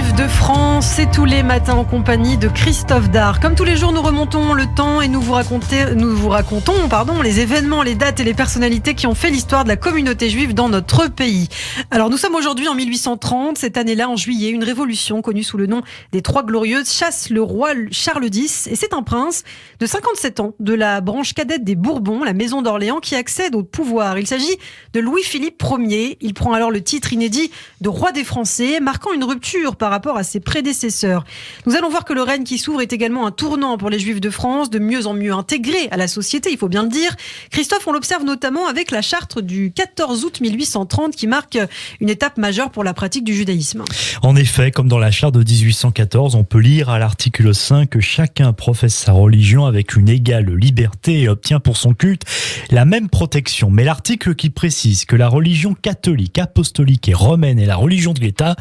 Juifs de France, c'est tous les matins en compagnie de Christophe Dard. Comme tous les jours, nous remontons le temps et nous vous racontons les événements, les dates et les personnalités qui ont fait l'histoire de la communauté juive dans notre pays. Alors nous sommes aujourd'hui en 1830. Cette année-là, en juillet, une révolution connue sous le nom des Trois Glorieuses chasse le roi Charles X. Et c'est un prince de 57 ans de la branche cadette des Bourbons, la maison d'Orléans, qui accède au pouvoir. Il s'agit de Louis-Philippe Ier. Il prend alors le titre inédit de roi des Français, marquant une rupture par rapport à ses prédécesseurs. Nous allons voir que le règne qui s'ouvre est également un tournant pour les Juifs de France, de mieux en mieux intégrés à la société, il faut bien le dire. Christophe, on l'observe notamment avec la charte du 14 août 1830 qui marque une étape majeure pour la pratique du judaïsme. En effet, comme dans la charte de 1814, on peut lire à l'article 5 que chacun professe sa religion avec une égale liberté et obtient pour son culte la même protection. Mais l'article qui précise que la religion catholique, apostolique et romaine est la religion de l'État,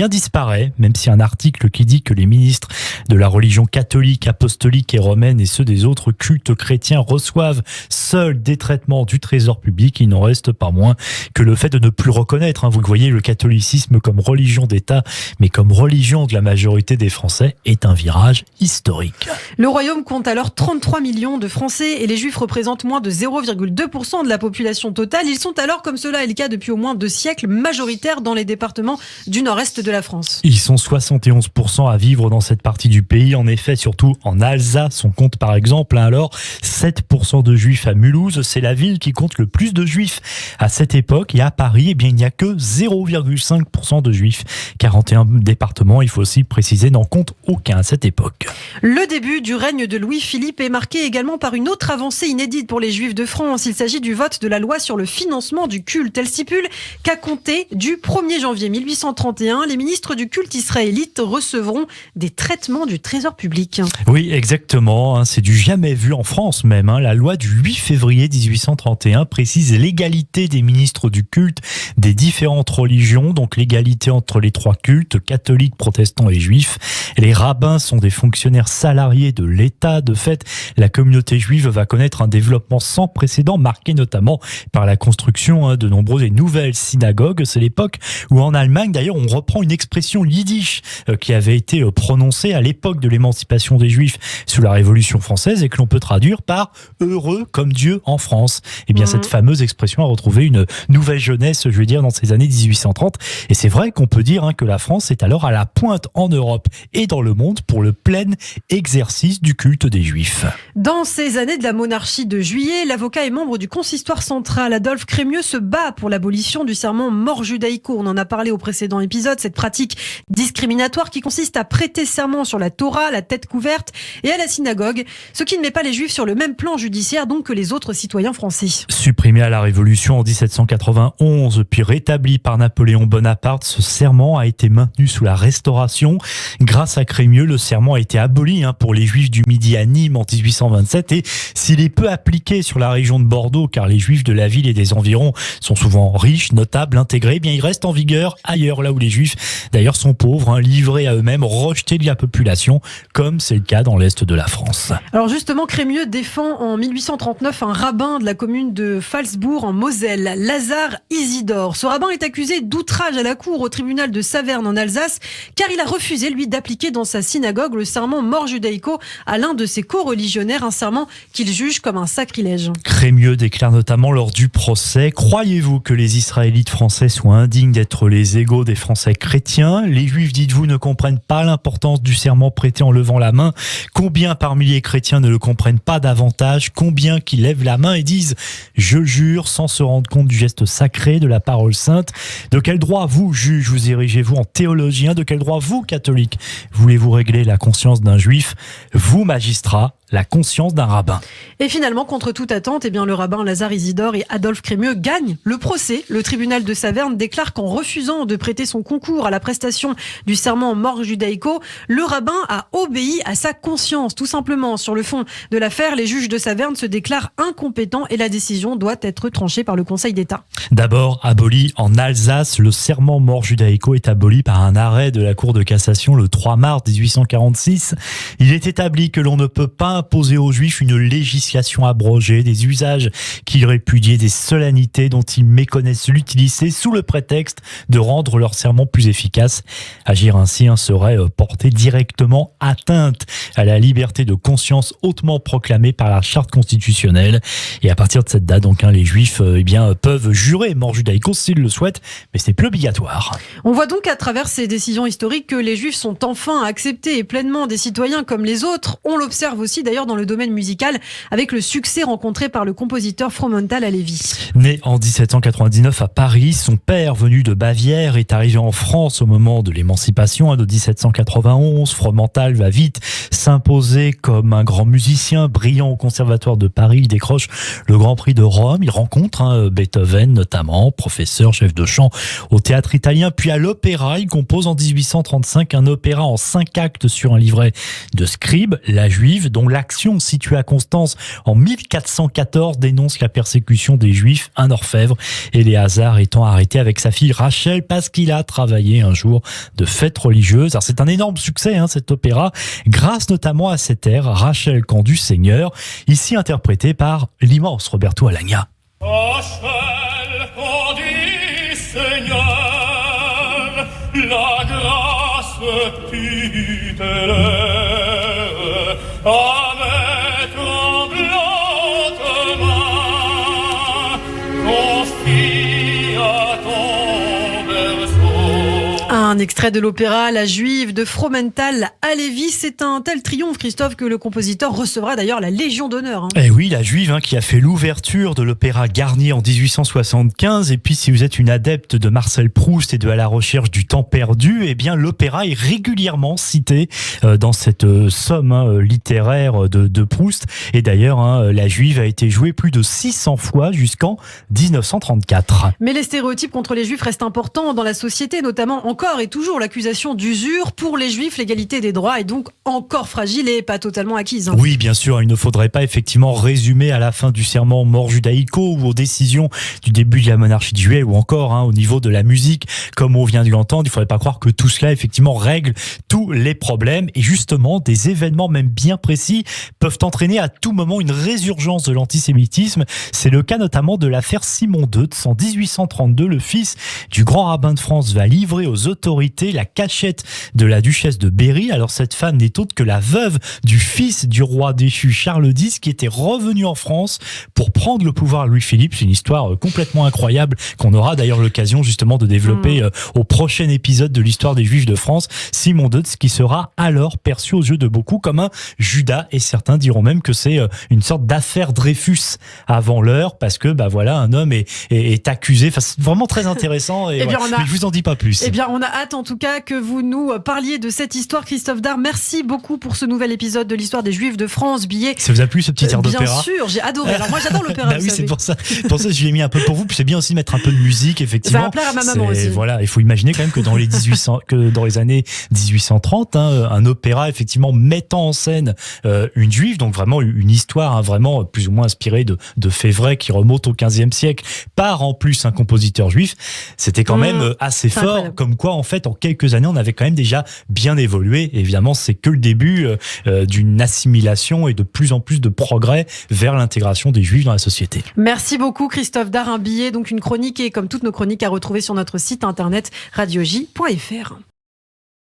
disparaît, même si un article qui dit que les ministres de la religion catholique, apostolique et romaine et ceux des autres cultes chrétiens reçoivent seuls des traitements du trésor public, il n'en reste pas moins que le fait de ne plus reconnaître, vous le voyez, le catholicisme comme religion d'État, mais comme religion de la majorité des Français, est un virage historique. Le royaume compte alors 33 millions de Français et les Juifs représentent moins de 0,2% de la population totale. Ils sont alors, comme cela est le cas depuis au moins 2 siècles, majoritaires dans les départements du nord-est de la France. Ils sont 71% à vivre dans cette partie du pays. En effet, surtout en Alsace, on compte par exemple alors 7% de Juifs à Mulhouse. C'est la ville qui compte le plus de Juifs à cette époque. Et à Paris, il n'y a que 0,5% de Juifs. 41 départements, il faut aussi préciser, n'en comptent aucun à cette époque. Le début du règne de Louis-Philippe est marqué également par une autre avancée inédite pour les Juifs de France. Il s'agit du vote de la loi sur le financement du culte. Elle stipule qu'à compter du 1er janvier 1831, les ministres du culte israélite recevront des traitements du trésor public. Oui, exactement. C'est du jamais vu en France même. La loi du 8 février 1831 précise l'égalité des ministres du culte des différentes religions, donc l'égalité entre les 3 cultes, catholiques, protestants et juifs. Les rabbins sont des fonctionnaires salariés de l'État. De fait, la communauté juive va connaître un développement sans précédent, marqué notamment par la construction de nombreuses et nouvelles synagogues. C'est l'époque où en Allemagne, d'ailleurs, on reprend une expression yiddish qui avait été prononcée à l'époque de l'émancipation des Juifs sous la Révolution française et que l'on peut traduire par « heureux comme Dieu en France ». Cette fameuse expression a retrouvé une nouvelle jeunesse, dans ces années 1830. Et c'est vrai qu'on peut dire que la France est alors à la pointe en Europe et dans le monde pour le plein exercice du culte des Juifs. Dans ces années de la monarchie de Juillet, l'avocat et membre du consistoire central Adolphe Crémieux se bat pour l'abolition du serment mort judaïco. On en a parlé au précédent épisode, cette pratique discriminatoire qui consiste à prêter serment sur la Torah, la tête couverte, et à la synagogue, ce qui ne met pas les Juifs sur le même plan judiciaire donc que les autres citoyens français. Supprimé à la Révolution en 1791, puis rétabli par Napoléon Bonaparte, ce serment a été maintenu sous la Restauration. Grâce à Crémieux, le serment a été aboli pour les Juifs du Midi à Nîmes en 1827 et s'il est peu appliqué sur la région de Bordeaux, car les Juifs de la ville et des environs sont souvent riches, notables, intégrés, il reste en vigueur ailleurs, là où les Juifs d'ailleurs sont pauvres, livrés à eux-mêmes, rejetés de la population, comme c'est le cas dans l'Est de la France. Alors justement, Crémieux défend en 1839 un rabbin de la commune de Phalsbourg en Moselle, Lazare Isidore. Ce rabbin est accusé d'outrage à la cour au tribunal de Saverne en Alsace, car il a refusé, lui, d'appliquer dans sa synagogue le serment mort judaïco à l'un de ses co-religionnaires, un serment qu'il juge comme un sacrilège. Crémieux déclare notamment lors du procès: « Croyez-vous que les Israélites français soient indignes d'être les égaux des Français chrétiens ? Les Juifs, dites-vous, ne comprennent pas l'importance du serment prêté en levant la main. Combien parmi les chrétiens ne le comprennent pas davantage ? Combien qui lèvent la main et disent « Je jure » sans se rendre compte du geste sacré de la parole sainte ? De quel droit, vous, juge, vous érigez-vous en théologien ? De quel droit, vous, catholique, voulez-vous régler la conscience d'un juif ? Vous, magistrat, la conscience d'un rabbin. Et finalement, contre toute attente, le rabbin Lazare Isidore et Adolphe Crémieux gagnent le procès. Le tribunal de Saverne déclare qu'en refusant de prêter son concours à la prestation du serment mort judaïco, le rabbin a obéi à sa conscience. Tout simplement, sur le fond de l'affaire, les juges de Saverne se déclarent incompétents et la décision doit être tranchée par le Conseil d'État. D'abord aboli en Alsace, le serment mort judaïco est aboli par un arrêt de la Cour de cassation le 3 mars 1846. Il est établi que l'on ne peut pas imposer aux Juifs une législation abrogée, des usages qu'ils répudiaient, des solennités dont ils méconnaissent l'utilité sous le prétexte de rendre leur serment plus efficace. Agir ainsi serait porter directement atteinte à la liberté de conscience hautement proclamée par la charte constitutionnelle. Et à partir de cette date, donc, les Juifs peuvent jurer mort judaïco s'ils le souhaitent, mais c'est plus obligatoire. On voit donc à travers ces décisions historiques que les Juifs sont enfin acceptés et pleinement des citoyens comme les autres. On l'observe aussi d'ailleurs dans le domaine musical avec le succès rencontré par le compositeur Fromental Alevi. Né en 1799 à Paris, son père venu de Bavière est arrivé en France au moment de l'émancipation de 1791. Fromental va vite s'imposer comme un grand musicien brillant au conservatoire de Paris. Il décroche le Grand Prix de Rome. Il rencontre Beethoven notamment, professeur, chef de chant au théâtre italien, puis à l'opéra. Il compose en 1835 un opéra en 5 actes sur un livret de Scribe, La Juive, dont l'action située à Constance en 1414 dénonce la persécution des Juifs, un orfèvre, Éléazar étant arrêté avec sa fille Rachel parce qu'il a travaillé un jour de fête religieuse. Alors c'est un énorme succès cet opéra, grâce notamment à cet air Rachel quand du Seigneur, ici interprété par l'immense Roberto Alagna. Rachel quand du Seigneur, la grâce tutélaire, avec tremblante main, confie à ton berceau. Un extrait de l'opéra La Juive de Fromental Alevi. C'est un tel triomphe, Christophe, que le compositeur recevra d'ailleurs la Légion d'honneur. Eh oui, La Juive qui a fait l'ouverture de l'opéra Garnier en 1875. Et puis si vous êtes une adepte de Marcel Proust et de À la recherche du temps perdu, l'opéra est régulièrement cité dans cette somme littéraire de Proust. Et d'ailleurs, La Juive a été jouée plus de 600 fois jusqu'en 1934. Mais les stéréotypes contre les Juifs restent importants dans la société, notamment encore et toujours l'accusation d'usure. Pour les Juifs, l'égalité des droits est donc encore fragile et pas totalement acquise. Oui, bien sûr, il ne faudrait pas effectivement résumer à la fin du serment mort judaïco ou aux décisions du début de la monarchie de Juillet ou encore au niveau de la musique, comme on vient de l'entendre. Il ne faudrait pas croire que tout cela effectivement règle tous les problèmes et justement des événements même bien précis peuvent entraîner à tout moment une résurgence de l'antisémitisme. C'est le cas notamment de l'affaire Simon Deutz. En 1832, le fils du grand rabbin de France va livrer aux autorités la cachette de la duchesse de Berry. Alors cette femme n'est autre que la veuve du fils du roi déchu Charles X qui était revenu en France pour prendre le pouvoir à Louis-Philippe. C'est une histoire complètement incroyable qu'on aura d'ailleurs l'occasion justement de développer au prochain épisode de l'histoire des Juifs de France. Simon Deutz qui sera alors perçu aux yeux de beaucoup comme un Judas et certains diront même que c'est une sorte d'affaire Dreyfus avant l'heure parce que un homme est accusé. Enfin, c'est vraiment très intéressant et mais je vous en dis pas plus. On a hâte en tout cas que vous nous parliez de cette histoire, Christophe Dard. Merci beaucoup pour ce nouvel épisode de l'histoire des Juifs de France. Billet. Ça vous a plu ce petit air d'opéra? Bien sûr, j'ai adoré. Alors moi j'adore l'opéra. Oui, c'est pour ça. Pour ça, je l'ai mis un peu pour vous. Puis c'est bien aussi de mettre un peu de musique, effectivement. Ça va plaire à ma maman aussi. Voilà, il faut imaginer quand même que dans les années 1830, un opéra effectivement mettant en scène une juive, donc vraiment une histoire vraiment plus ou moins inspirée de faits vrais qui remontent au XVe siècle, par en plus un compositeur juif. C'était quand même assez fort. Incroyable. Comme quoi, en fait, en quelques années, on avait quand même déjà bien évolué. Et évidemment, c'est que le début d'une assimilation et de plus en plus de progrès vers l'intégration des Juifs dans la société. Merci beaucoup, Christophe Dard. Un billet, donc une chronique et comme toutes nos chroniques à retrouver sur notre site internet radioj.fr.